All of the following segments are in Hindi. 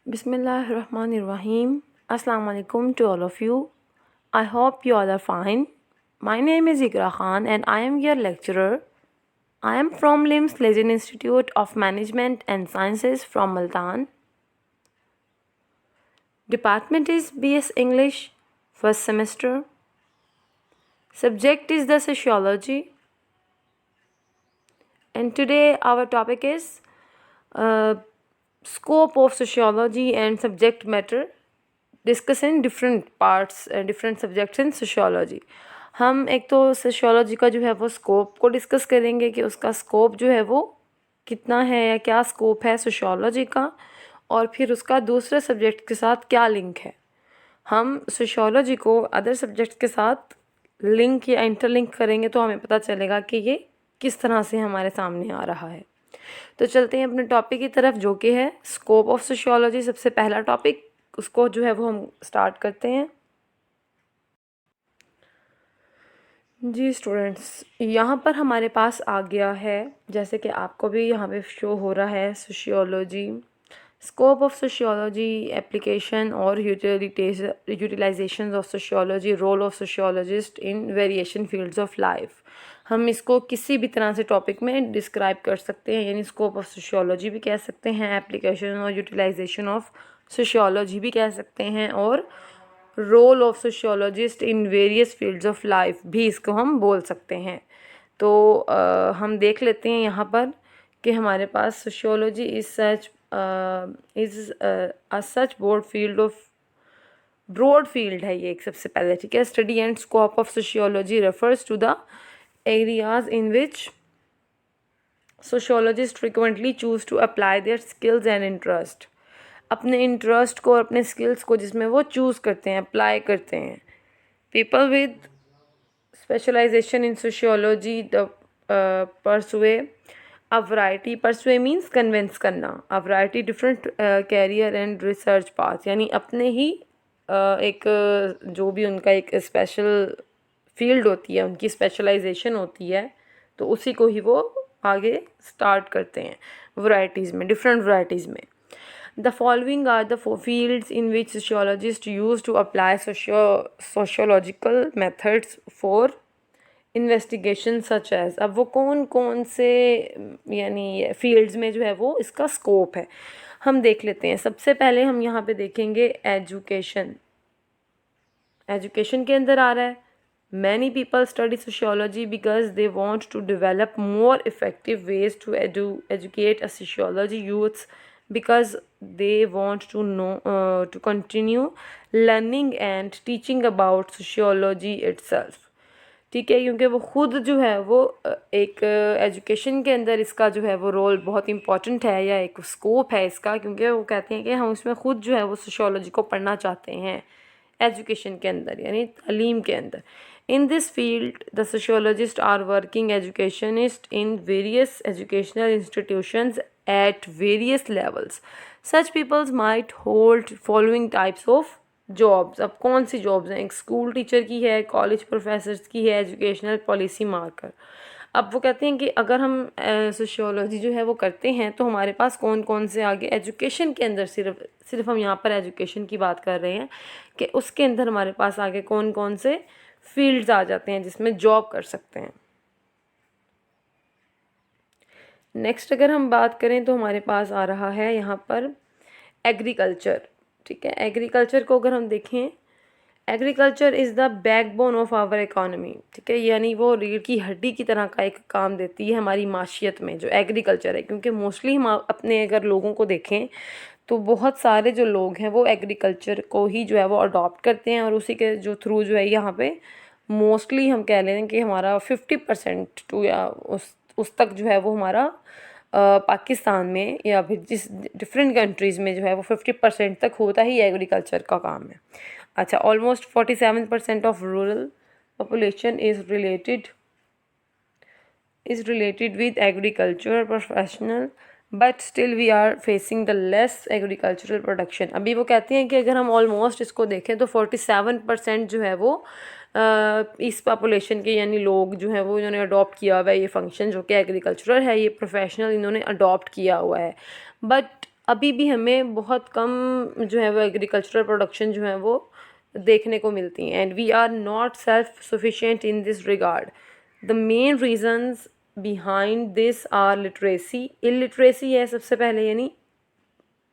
Bismillahirrahmanirrahim. Assalamu alaikum to all of you. I hope you all are fine. My name is Iqra Khan and I am your lecturer. I am from LIMS Legend Institute of Management and Sciences from Multan. Department is BS English, first semester. Subject is the sociology. And today our topic is scope of sociology and subject matter. Discussion different parts different subjects in sociology. हम एक तो सोशियोलॉजी का जो है वो स्कोप को डिस्कस करेंगे कि उसका स्कोप जो है वो कितना है या क्या स्कोप है सोशियोलॉजी का, और फिर उसका दूसरे सब्जेक्ट के साथ क्या लिंक है. हम सोशियोलॉजी को अदर सब्जेक्ट्स के साथ लिंक या इंटरलिंक करेंगे तो हमें पता चलेगा कि ये किस तरह से हमारे सामने आ रहा है. तो चलते हैं अपने टॉपिक की तरफ जो कि है स्कोप ऑफ सोशियोलॉजी. सबसे पहला टॉपिक उसको जो है वो हम स्टार्ट करते हैं. जी स्टूडेंट्स, यहाँ पर हमारे पास आ गया है, जैसे कि आपको भी यहाँ पे शो हो रहा है, sociology, scope of sociology, application और utilization of sociology, role of sociologist in variation fields of life. हम इसको किसी भी तरह से टॉपिक में डिस्क्राइब कर सकते हैं, यानी स्कोप ऑफ सोशियोलॉजी भी कह सकते हैं, एप्लीकेशन और यूटिलाइजेशन ऑफ सोशियोलॉजी भी कह सकते हैं, और role of sociologist in various fields of life भी इसको हम बोल सकते हैं. तो हम देख लेते हैं यहाँ पर कि हमारे पास sociology is such broad field है ये एक सबसे पहले. ठीक है, study and scope of sociology refers to the areas in which sociologist frequently choose to apply their skills and interest. अपने इंटरेस्ट को और अपने स्किल्स को जिसमें वो चूज़ करते हैं, अप्लाई करते हैं. People with specialization in sociology the pursue a variety, pursue means convince करना, a variety different career and research path, यानी अपने ही एक जो भी उनका एक स्पेशल फील्ड होती है, उनकी स्पेशलाइजेशन होती है, तो उसी को ही वो आगे स्टार्ट करते हैं वैराइटीज़ में, डिफरेंट वैराइटीज़ में. The following are the four fields in which sociologists use to apply sociological methods for investigation such as. अब वो कौन कौन से यानी फील्ड्स में जो है वो इसका स्कोप है हम देख लेते हैं. सबसे पहले हम यहाँ पे देखेंगे एजुकेशन. एजुकेशन के अंदर आ रहा है many people study sociology because they want to develop more effective ways to educate a sociology youths, because they want to know to continue learning and teaching about sociology itself. ठीक है, क्योंकि वो खुद जो है वो एक एजुकेशन के अंदर इसका जो है वो रोल बहुत इम्पॉर्टेंट है या एक स्कोप है इसका, क्योंकि वो कहते हैं कि हम उसमें खुद जो है वो सोशियोलॉजी को पढ़ना चाहते हैं एजुकेशन के अंदर, यानी तालीम के अंदर. In this field, the sociologists are working educationists in various educational institutions at various levels. Such people might hold following types of jobs. अब कौन सी जॉब्स हैं? एक स्कूल टीचर की है, कॉलेज प्रोफेसर्स की है, एजुकेशनल पॉलिसी मार्कर. अब वो कहते हैं कि अगर हम सोशियोलॉजी जो है वो करते हैं तो हमारे पास कौन कौन से आगे एजुकेशन के अंदर, सिर्फ हम यहाँ पर एजुकेशन की बात कर रहे हैं, कि उसके अंदर हमारे पास आगे कौन कौन से फील्ड्स आ जाते हैं जिसमें जॉब कर सकते हैं. नेक्स्ट अगर हम बात करें तो हमारे पास आ रहा है यहाँ पर एग्रीकल्चर. ठीक है, एग्रीकल्चर को अगर हम देखें, agriculture is the backbone of our economy. ठीक है, यानी वो रीढ़ की हड्डी की तरह का एक काम देती है हमारी माशियत में जो एग्रीकल्चर है, क्योंकि मोस्टली हम अपने अगर लोगों को देखें तो बहुत सारे जो लोग हैं वो एग्रीकल्चर को ही जो है वो अडॉप्ट करते हैं, और उसी के जो थ्रू जो है यहाँ पे मोस्टली हम कह लें कि हमारा 50% टू या उस तक जो है वो हमारा पाकिस्तान में या फिर जिस डिफरेंट कंट्रीज़ में जो है वो 50% तक होता ही एग्रीकल्चर का काम है. अच्छा, almost 47% of rural population is related with agriculture professional, but still we are facing the less agricultural production. अभी वो कहते हैं कि अगर हम ऑलमोस्ट इसको देखें तो 47% जो है वो इस पॉपुलेशन के यानी लोग जो हैं वो इन्होंने अडॉप्ट किया हुआ है ये फंक्शन जो कि एग्रीकल्चरल है, ये प्रोफेशनल इन्होंने अडॉप्ट किया हुआ है. बट अभी भी हमें बहुत कम जो है वो एग्रीकल्चरल प्रोडक्शन जो है वो देखने को मिलती हैं, and we are not self sufficient in this regard. The main reasons behind this are literacy. Illiteracy है सबसे पहले, यानी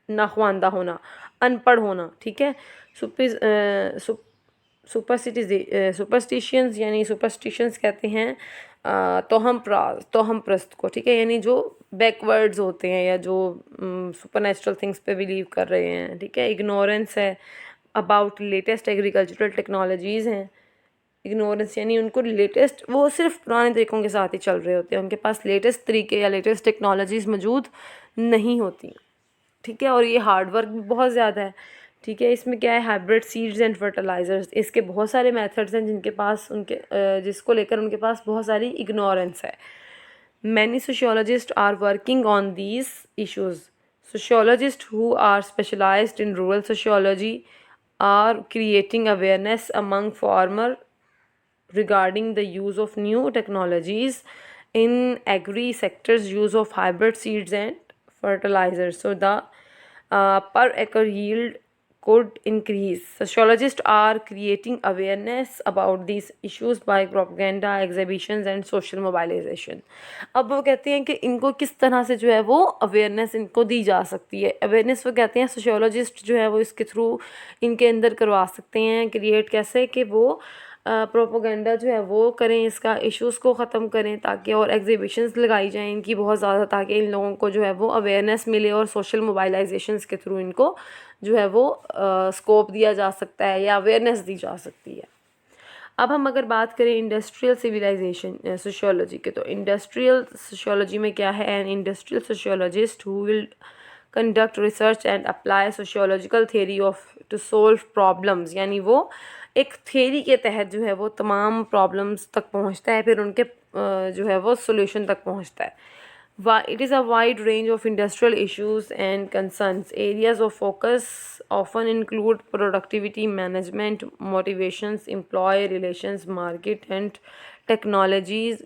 नाख्वानदा होना, अनपढ़ होना, ठीक है. सुपरस्टिशंस यानी सुपरस्टिशंस कहते हैं तोहम प्रस्त को, ठीक है, यानी जो बैकवर्ड्स होते हैं या जो सुपर नेचुरल थिंग्स पे बिलीव कर रहे हैं, ठीक है. इग्नोरेंस है अबाउट लेटेस्ट एग्रीकल्चरल टेक्नोलॉजीज़ हैं. इग्नोरेंस यानी उनको लेटेस्ट, वो सिर्फ पुराने तरीक़ों के साथ ही चल रहे होते हैं, उनके पास लेटेस्ट तरीके या लेटेस्ट टेक्नोलॉजीज़ मौजूद नहीं होती, ठीक है. और ये हार्ड वर्क भी बहुत ज़्यादा है, ठीक है. इसमें क्या है, हाइब्रिड सीड्स एंड फर्टिलाइज़र्स, इसके बहुत सारे मेथड्स हैं जिनके पास उनके जिसको लेकर उनके पास बहुत सारी इग्नोरेंस है. Many sociologist are working on these issues. Sociologist who are specialized in rural sociology are creating awareness among farmer regarding the use of new technologies in agri sectors, use of hybrid seeds and fertilizers, so the per acre yield could increase. Sociologists are creating awareness about these issues by propaganda, exhibitions and social mobilization. अब वो कहते हैं कि इनको किस तरह से जो है वो अवेयरनेस इनको दी जा सकती है. अवेयरनेस वो कहते हैं सोशियोलॉजिस्ट जो है वो इसके थ्रू इनके अंदर करवा सकते हैं. क्रिएट कैसे, कि वो प्रोपोगंडा जो है वो करें, इसका इश्यूज़ को ख़त्म करें, ताकि और एग्जीबिशंस लगाई जाएं इनकी बहुत ज़्यादा, ताकि इन लोगों को जो है वो अवेयरनेस मिले और सोशल मोबाइलाइजेशंस के थ्रू इनको जो है वो स्कोप दिया जा सकता है या अवेयरनेस दी जा सकती है. अब हम अगर बात करें इंडस्ट्रियल सिविलाइजेशन सोशियोलॉजी के, तो इंडस्ट्रियल सोशियोलॉजी में क्या है, an industrial sociologist who will conduct research and apply sociological theory of to solve problems, यानी वो एक थेरी के तहत जो है वो तमाम प्रॉब्लम्स तक पहुंचता है, फिर उनके जो है वो सोल्यूशन तक पहुंचता है. It is a wide range of industrial issues and concerns. Areas of focus often include productivity management, motivations, employee relations, market and technologies,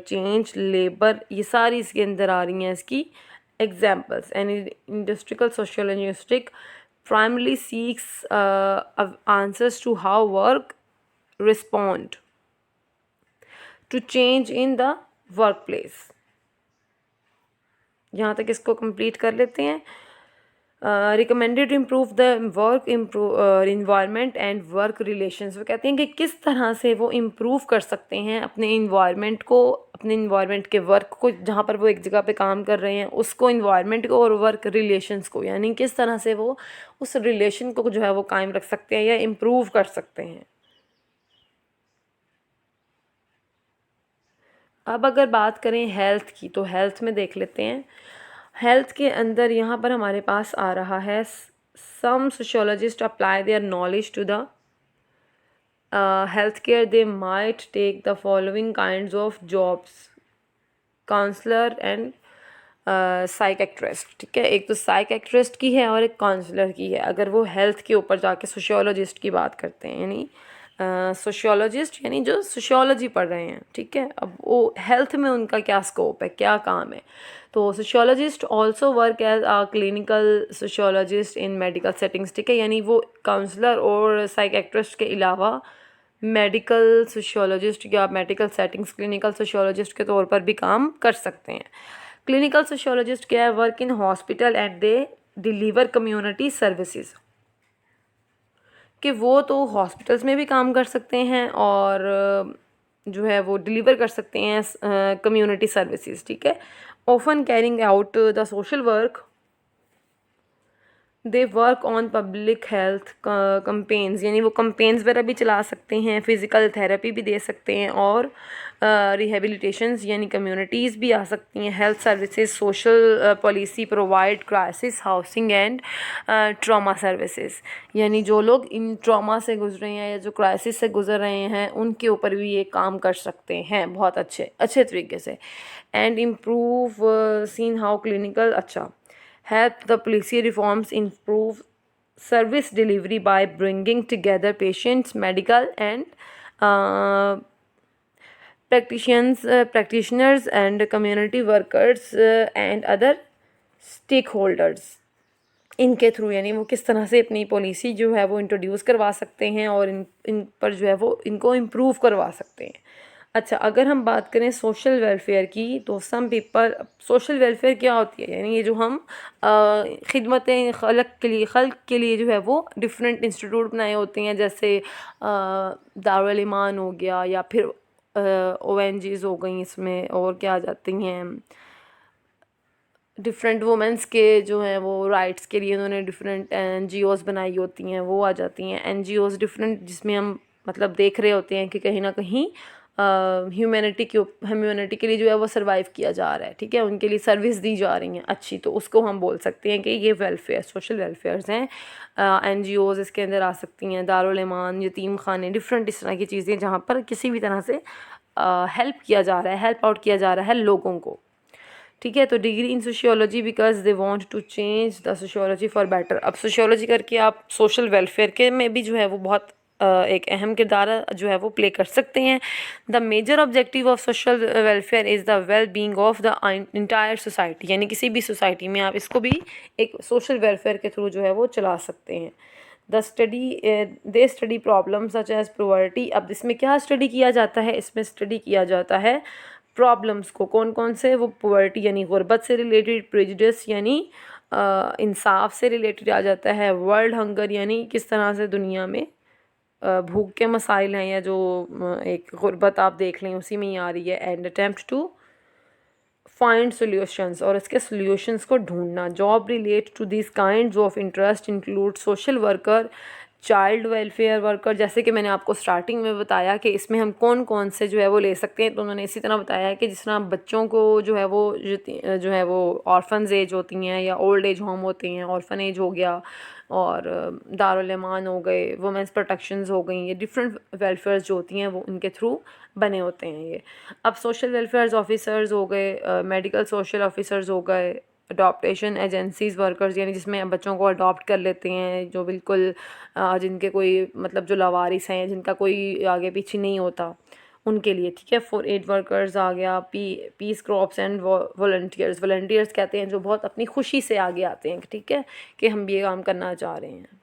change, labor. ये सारी इसके अंदर आ रही हैं इसकी examples. And industrial sociolinguistic primarily seeks answers to how work respond to change in the workplace. यहाँ तक इसको कंप्लीट कर लेते हैं. Recommended to improve the work environment and work relations. वो कहते हैं कि किस तरह से वो इम्प्रूव कर सकते हैं अपने इन्वायरमेंट को, अपने इन्वायरमेंट के वर्क को, जहाँ पर वो एक जगह पे काम कर रहे हैं उसको, इन्वायरमेंट को और वर्क रिलेशंस को, यानी किस तरह से वो उस रिलेशन को जो है वो कायम रख सकते हैं या इम्प्रूव कर सकते हैं. अब अगर बात करें हेल्थ की, तो हेल्थ में देख लेते हैं. हेल्थ के अंदर यहाँ पर हमारे पास आ रहा है some sociologist apply their knowledge to the health care. They might take the following kinds of jobs: counsellor and psychiatrist, ठीक है. एक तो साइकेट्रिस्ट की है और एक काउंसलर की है. अगर वो हेल्थ के ऊपर जाके सोशियोलॉजिस्ट की बात करते हैं, यानी सोशियोलॉजिस्ट यानी जो सोशियोलॉजी पढ़ रहे हैं, ठीक है. अब वो हेल्थ में उनका क्या स्कोप है, क्या काम है, तो sociologist also work as a clinical sociologist in medical settings, ठीक है. यानी वो काउंसलर और साइकेट्रिस्ट के अलावा मेडिकल सोशियोलॉजिस्ट या मेडिकल सेटिंग्स क्लिनिकल सोशियोलॉजिस्ट के तौर पर भी काम कर सकते हैं. क्लिनिकल सोशियोलॉजिस्ट क्या है, work in hospital and they deliver community services, कि वो तो हॉस्पिटल्स में भी काम कर सकते हैं और जो है वो डिलीवर कर सकते हैं कम्युनिटी सर्विसेज, ठीक है. Often carrying out the social work. They work on public health companies, यानी वो कंपेन्स वगैरह भी चला सकते हैं, फिज़िकल थेरेपी भी दे सकते हैं और रिहेबिलिटेशंस यानी कम्युनिटीज़ भी आ सकती हैं. Health services, social policy provide crisis housing and trauma services, यानी जो लोग इन ट्रॉमा से गुजरे हैं या जो क्राइसिस से गुजर रहे हैं उनके ऊपर भी ये काम कर सकते हैं बहुत अच्छे तरीके से. And improve seen how clinical, अच्छा, help the policy reforms improve service delivery by bringing together patients, medical and practitioners and community workers and other stakeholders. इनके थ्रू, यानी वो किस तरह से अपनी पॉलिसी जो है वो इंट्रोड्यूस करवा सकते हैं और इन पर जो है वो इनको इम्प्रूव करवा सकते हैं। अच्छा, अगर हम बात करें सोशल वेलफेयर की, तो सम पीपल, सोशल वेलफेयर क्या होती है, यानी ये जो हम खिदमतें खल्क के लिए जो है वो डिफरेंट इंस्टीट्यूट बनाए होते हैं, जैसे दारुल ईमान हो गया, या फिर ONGs हो गई, इसमें और क्या आ जाती हैं, डिफरेंट वुमेंस के जो हैं वो राइट्स के लिए उन्होंने डिफरेंट NGOs बनाई होती हैं, वो आ जाती हैं NGOs डिफरेंट, जिसमें हम मतलब देख रहे होते हैं कि कहीं ना कहीं ह्यूमैनिटी के लिए जो है वो सर्वाइव किया जा रहा है, ठीक है, उनके लिए सर्विस दी जा रही हैं अच्छी, तो उसको हम बोल सकते हैं कि ये वेलफेयर, सोशल वेलफेयर्स हैं। NGOs इसके अंदर आ सकती हैं, दारुल ईमान, यतीम खाने, डिफरेंट इस तरह की चीज़ें जहाँ पर किसी भी तरह से हेल्प किया जा रहा है, हेल्प आउट किया जा रहा है लोगों को, ठीक है। तो degree in sociology because they want to change the sociology for better. अब सोशियोलॉजी करके आप सोशल वेलफेयर के में भी जो है वो बहुत एक अहम किरदार जो है वो प्ले कर सकते हैं। The major objective of social welfare is the well being of the entire society, यानी किसी भी सोसाइटी में आप इसको भी एक सोशल वेलफेयर के थ्रू जो है वो चला सकते हैं। The study they study problem such as poverty. अब इसमें क्या स्टडी किया जाता है, इसमें स्टडी किया जाता है प्रॉब्लम्स को, कौन कौन से, वो पॉवर्टी यानी गुर्बत से रिलेटेड, प्रेजुडिस यानी इंसाफ से रिलेटेड आ जाता है, वर्ल्ड हंगर यानी किस तरह से दुनिया में भूख के मसाइल हैं, या जो एक गुर्बत आप देख लें उसी में ही आ रही है, and attempt to find solutions, और इसके सॉल्यूशंस को ढूंढना। Job relate to this kinds of interest include social worker, child welfare worker, जैसे कि मैंने आपको स्टार्टिंग में बताया कि इसमें हम कौन कौन से जो है वो ले सकते हैं, तो उन्होंने इसी तरह बताया है कि जिस तरह बच्चों को जो है वो जो है वो ऑर्फन्स एज होती हैं, या ओल्ड एज होम होते हैं, ऑर्फन एज हो गया, और दारुल ईमान हो गए, वुमेंस प्रोटेक्शंस हो गई, ये डिफरेंट वेलफेयर्स जो होती हैं वो इनके थ्रू बने होते हैं ये। अब सोशल वेलफेयर्स ऑफिसर्स हो गए, मेडिकल सोशल ऑफिसर्स हो गए, अडॉप्टेशन एजेंसीज़ वर्कर्स, यानी जिसमें बच्चों को अडॉप्ट कर लेते हैं, जो बिल्कुल जिनके कोई मतलब जो लावारिस हैं, जिनका कोई आगे पीछे नहीं होता, उनके लिए, ठीक है। फॉर एड वर्कर्स आ गया, Peace Corps and volunteers, volunteers कहते हैं जो बहुत अपनी खुशी से आगे आते हैं, ठीक है, कि हम ये काम करना चाह रहे हैं।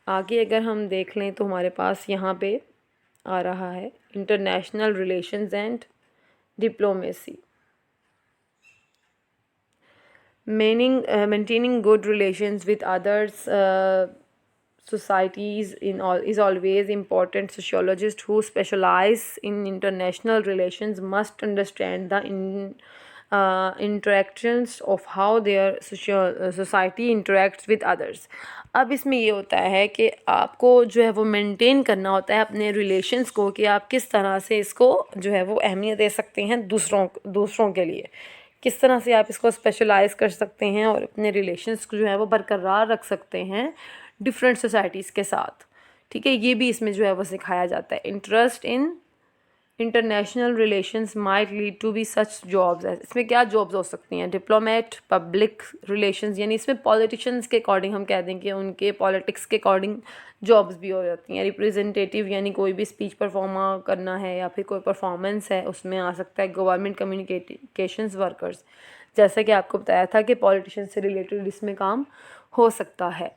आगे अगर हम देख लें तो हमारे पास यहाँ पे आ रहा है international relations and diplomacy. Maintaining good relations with others societies is always important. Sociologists who specialize in international relations must understand the interactions of how their society interacts with others. अब इसमें ये होता है कि आपको जो है वो मेंटेन करना होता है अपने रिलेशंस को, कि आप किस तरह से इसको जो है वो अहमियत दे सकते हैं दूसरों के लिए, किस तरह से आप इसको स्पेशलाइज कर सकते हैं और अपने रिलेशंस को जो है वो बरकरार रख सकते हैं डिफरेंट सोसाइटीज़ के साथ, ठीक है। ये भी इसमें जो है वो सिखाया जाता है। Interest in international relations might lead to be such jobs. इसमें क्या जॉब्स हो सकती हैं, डिप्लोमेट, पब्लिक रिलेशंस, यानी इसमें पॉलिटिशियंस के अकॉर्डिंग हम कह दें कि उनके पॉलिटिक्स के अकॉर्डिंग जॉब्स भी हो जाती हैं। रिप्रेजेंटेटिव यानी कोई भी स्पीच परफॉर्म करना है या फिर कोई परफॉर्मेंस है, उसमें आ सकता है। गवर्नमेंट कम्युनिकेशंस वर्कर्स, जैसा कि आपको बताया था कि पॉलिटिशियन से रिलेटेड इसमें काम हो सकता है।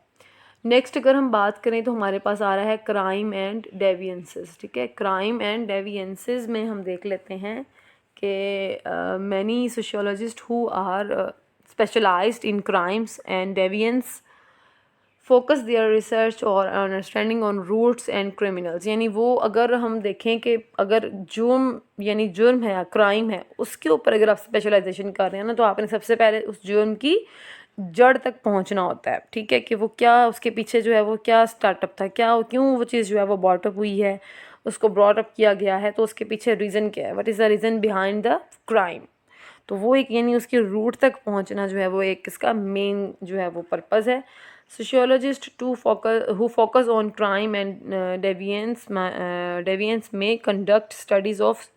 नेक्स्ट अगर हम बात करें तो हमारे पास आ रहा है क्राइम एंड डेविएंसेस, ठीक है। क्राइम एंड डेविएंसेस में हम देख लेते हैं कि many sociologist who are specialized in crimes and deviance focus their research और understanding on roots and criminals, यानी वो अगर हम देखें कि अगर जुर्म है या क्राइम है, उसके ऊपर अगर आप स्पेशलाइजेशन कर रहे हैं ना, तो आपने सबसे पहले उस जुर्म की जड़ तक पहुंचना होता है, ठीक है, कि वो क्या उसके पीछे जो है वो क्या स्टार्टअप था, क्या क्यों वो चीज़ जो है वो बॉटअप हुई है, उसको ब्रॉटअप किया गया है, तो उसके पीछे रीज़न क्या है, what is the reason behind the crime. तो वो एक यानी उसकी रूट तक पहुंचना जो है वो एक इसका मेन जो है वो पर्पज़ है। Sociologist who focus on crime and deviance में conduct studies of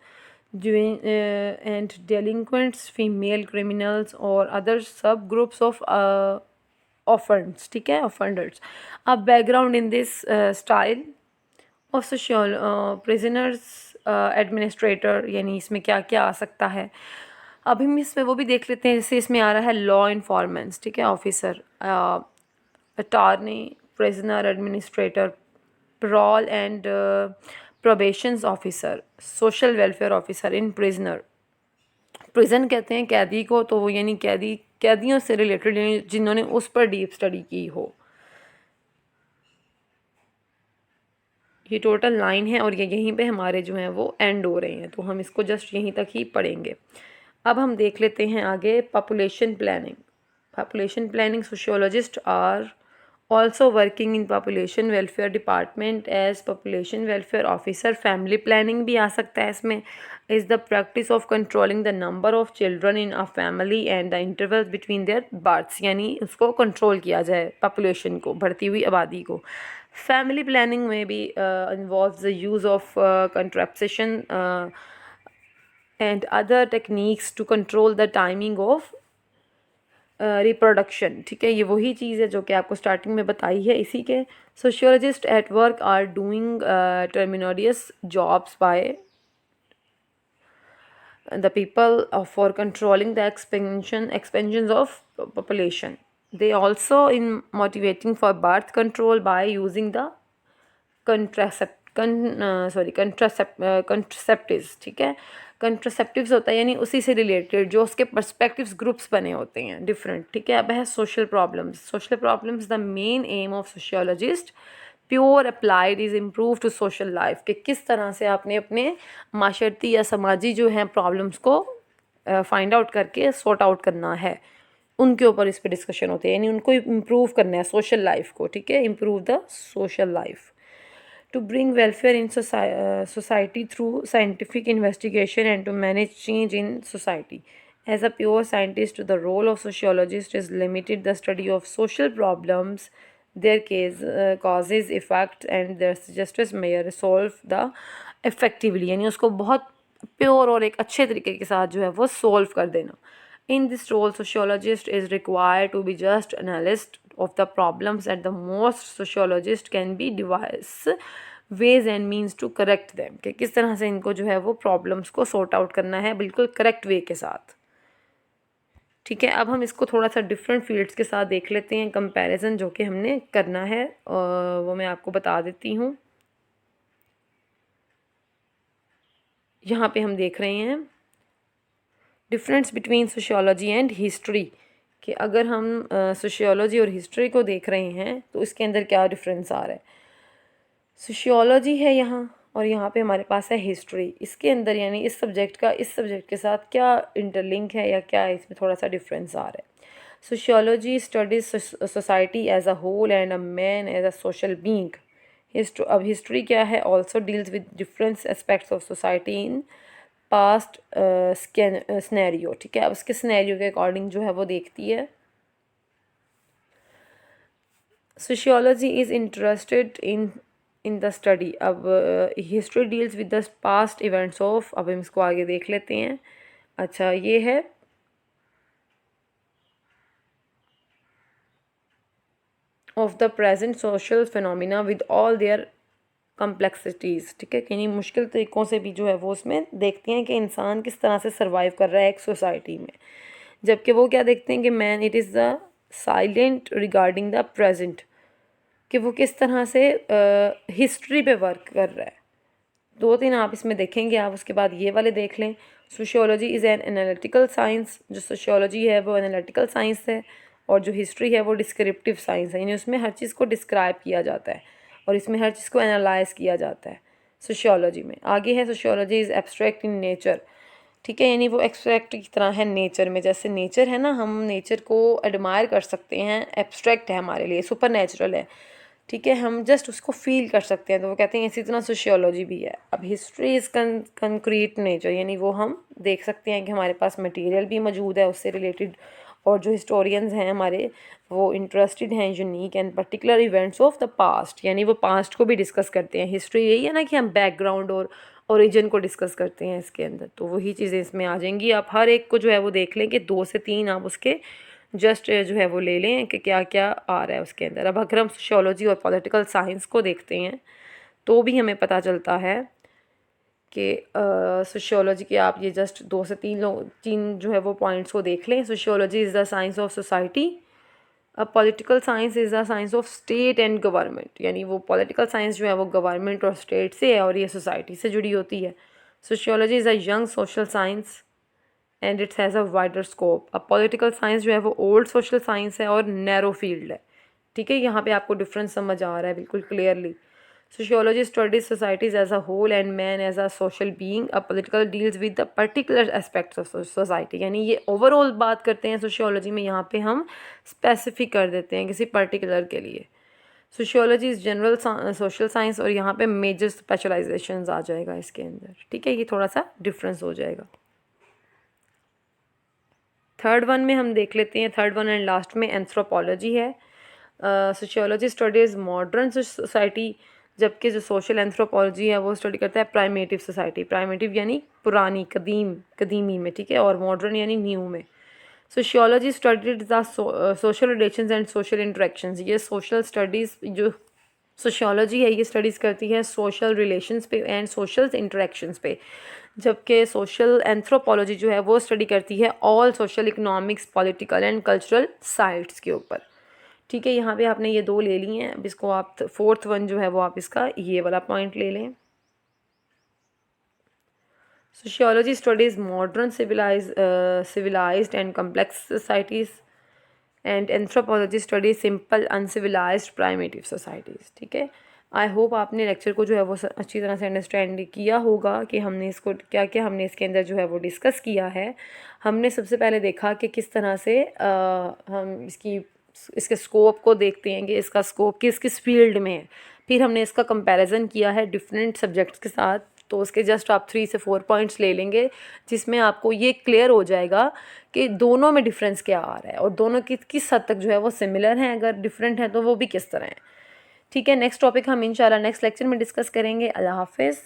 and delinquents, female criminals और other subgroups of offenders, ठीक है, offenders. अब background in this style of social prisoners administrator, यानी इसमें क्या क्या आ सकता है। अभी हम इसमें वो भी देख लेते हैं, जैसे इसमें आ रहा है लॉ इन्फॉर्मेंस, ठीक है, officer, attorney, prisoner administrator, parole and probations officer, social welfare officer in prisoner. Prison कहते हैं कैदी को, तो वो यानी कैदियों से रिलेटेड, यानी जिन्होंने उस पर डीप स्टडी की हो। ये टोटल 9 है और ये यहीं पे हमारे जो हैं वो एंड हो रहे हैं, तो हम इसको जस्ट यहीं तक ही पढ़ेंगे। अब हम देख लेते हैं आगे population planning. Population planning sociologist are also working in population welfare department as population welfare officer। family planning भी आ सकता है इसमें। is the practice of controlling the number of children in a family and the intervals between their births, यानी उसको कंट्रोल किया जाए population को, बढ़ती हुई आबादी को। family planning में भी involves the use of contraception and other techniques to control the timing of reproduction, ठीक है, ये वही चीज़ है जो कि आपको स्टार्टिंग में बताई है इसी के। Sociologist at work are doing टर्मिनोरियस jobs by the people for controlling the expansions of population. They also in motivating for birth control by using the कंट्रासेप्टिव्स, ठीक है। कंट्रासेप्टिव्स होता है यानी उसी से रिलेटेड जो उसके पर्सपेक्टिव्स ग्रुप्स बने होते हैं डिफरेंट, ठीक है। अब है social problems. Social problems the main aim of sociologist pure applied is improve to social life, कि किस तरह से आपने अपने माशरती या समाजी जो हैं प्रॉब्लम्स को फाइंड आउट करके सॉर्ट आउट करना है, उनके ऊपर इस पर डिस्कशन होते हैं, यानी उनको इम्प्रूव करना है सोशल लाइफ को, ठीक है, improve the social life. To bring welfare in society through scientific investigation and to manage change in society. As a pure scientist, the role of sociologist is limited the study of social problems, their causes, effects, and their justice may resolve the effectively, यानी उसको बहुत प्योर और एक अच्छे तरीके के साथ जो है वो सॉल्व कर देना। In this role, sociologist is required to be just analyst of the problems at the most. Sociologist can be devise ways and means to correct them, कि किस तरह से इनको जो है वो प्रॉब्लम्स को सॉर्ट आउट करना है बिल्कुल करेक्ट वे के साथ, ठीक है। अब हम इसको थोड़ा सा डिफरेंट फील्ड्स के साथ देख लेते हैं, कंपैरिजन जो कि हमने करना है वो मैं आपको बता देती हूँ। यहाँ पे हम देख रहे हैं difference between sociology and history, कि अगर हम सोशियोलॉजी और हिस्ट्री को देख रहे हैं तो इसके अंदर क्या डिफरेंस आ रहा है। सोशियोलॉजी है यहाँ और यहाँ पे हमारे पास है हिस्ट्री, इसके अंदर यानी इस सब्जेक्ट का इस सब्जेक्ट के साथ क्या इंटरलिंक है या क्या इसमें थोड़ा सा डिफरेंस आ रहा है। Sociology studies society as a whole and a man as a social being. अब हिस्ट्री क्या है, also deals with different aspects of society in past scenario, ठीक है। अब उसके स्नैरियो के अकॉर्डिंग जो है वो देखती है। Sociology is interested in the study. अब history deals with the past events of, अब हम इसको आगे देख लेते हैं। अच्छा, ये है of the present social phenomena with all their complexities, ठीक है, यानी मुश्किल तरीक़ों से भी जो है वो उसमें देखते हैं कि इंसान किस तरह से सर्वाइव कर रहा है एक सोसाइटी में, जबकि वो क्या देखते हैं कि man it is the silent regarding the present, कि वो किस तरह से हिस्ट्री पे वर्क कर रहा है। 2-3 आप इसमें देखेंगे, आप उसके बाद ये वाले देख लें। Sociology is an analytical science, जो सोशियोलॉजी है वो एनालिटिकल साइंस है और जो हिस्ट्री है वो डिस्क्रिप्टिव साइंस है, यानी उसमें हर चीज़ को डिस्क्राइब किया जाता है और इसमें हर चीज़ को एनालाइज किया जाता है सोशियोलॉजी में। आगे है sociology is abstract in nature, ठीक है, यानी वो एब्स्ट्रैक्ट की तरह है नेचर में, जैसे नेचर है ना, हम नेचर को एडमायर कर सकते हैं, एब्स्ट्रैक्ट है हमारे लिए, सुपर नेचुरल है, ठीक है, हम जस्ट उसको फील कर सकते हैं, तो वो कहते हैं इसी तरह सोशियोलॉजी भी है। अब हिस्ट्री इज़ कंक्रीट नेचर, यानी वो हम देख सकते हैं कि हमारे पास मटेरियल भी मौजूद है उससे रिलेटेड, और जो हिस्टोरियंस हैं हमारे वो इंटरेस्टेड हैं unique and particular events of the past, यानी वो पास्ट को भी डिस्कस करते हैं। हिस्ट्री यही है ना कि हम बैकग्राउंड और ओरिजिन को डिस्कस करते हैं इसके अंदर, तो वही चीज़ें इसमें आ जाएंगी। आप हर एक को जो है वो देख लें कि 2 से 3 आप उसके जस्ट जो है वो ले लें कि क्या क्या आ रहा है उसके अंदर। अब अगर हम सोशियोलॉजी और पॉलिटिकल साइंस को देखते हैं तो भी हमें पता चलता है कि सोशियोलॉजी के आप ये जस्ट 2 से 3 जो है वो पॉइंट्स को देख लें। Sociology is the science of society. Political science is the science of state and government, यानी वो पॉलिटिकल साइंस जो है वो गवर्नमेंट और स्टेट से है और ये सोसाइटी से जुड़ी होती है। Sociology is a young social science and it's has a wider scope. अब पॉलिटिकल साइंस जो है वो ओल्ड सोशल साइंस है और नैरो फील्ड है। ठीक है, यहाँ पे आपको डिफरेंस समझ आ रहा है बिल्कुल clearly. Sociology studies societies as a whole and man as a social being. A political deals with the particular aspects of society, यानी ये ओवरऑल बात करते हैं सोशियोलॉजी में, यहाँ पे हम स्पेसिफिक कर देते हैं किसी पर्टिकुलर के लिए। Sociology is general social science और यहाँ पे मेजर स्पेशलाइजेशंस आ जाएगा इसके अंदर। ठीक है, ये थोड़ा सा डिफरेंस हो जाएगा। थर्ड वन में हम देख लेते हैं, थर्ड वन एंड लास्ट में एंथ्रोपोलॉजी है। सोशियोलॉजी स्टडीज़ मॉडर्न सोसाइटी, जबकि जो सोशल एंथ्रोपोलॉजी है वो स्टडी करता है प्राइमेटिव सोसाइटी। प्राइमेटिव यानी पुरानी, कदीमी में, ठीक है, और मॉडर्न यानी न्यू में। Sociology studies the social relations and social interactions. ये सोशल स्टडीज़ जो सोशियोलॉजी है ये स्टडीज़ करती है सोशल रिलेशंस पे एंड सोशल इंटरेक्शंस पे, जबकि सोशल एंथ्रोपोलॉजी जो है वो स्टडी करती है all social, economics, political and cultural sites के ऊपर। ठीक है, यहाँ पे आपने ये 2 ले लिए हैं। अब इसको आप फोर्थ वन जो है वो आप इसका ये वाला पॉइंट ले लें। Sociology studies modern civilised and complex societies and anthropology study simple uncivilised primitive societies. ठीक है, आई होप आपने लेक्चर को जो है वो अच्छी तरह से अंडरस्टैंड किया होगा कि हमने इसको क्या क्या हमने इसके अंदर जो है वो डिस्कस किया है। हमने सबसे पहले देखा कि किस तरह से हम इसके स्कोप को देखते हैं कि इसका स्कोप किस किस फील्ड में है। फिर हमने इसका कंपैरिजन किया है डिफरेंट सब्जेक्ट्स के साथ, तो उसके जस्ट आप 3 से 4 पॉइंट्स ले लेंगे जिसमें आपको ये क्लियर हो जाएगा कि दोनों में डिफरेंस क्या आ रहा है और दोनों किस हद तक जो है वो सिमिलर हैं, अगर डिफरेंट है तो वो भी किस तरह है। ठीक है, नेक्स्ट टॉपिक हम इंशाल्लाह नेक्स्ट लेक्चर में डिस्कस करेंगे। अल्लाह हाफिज़।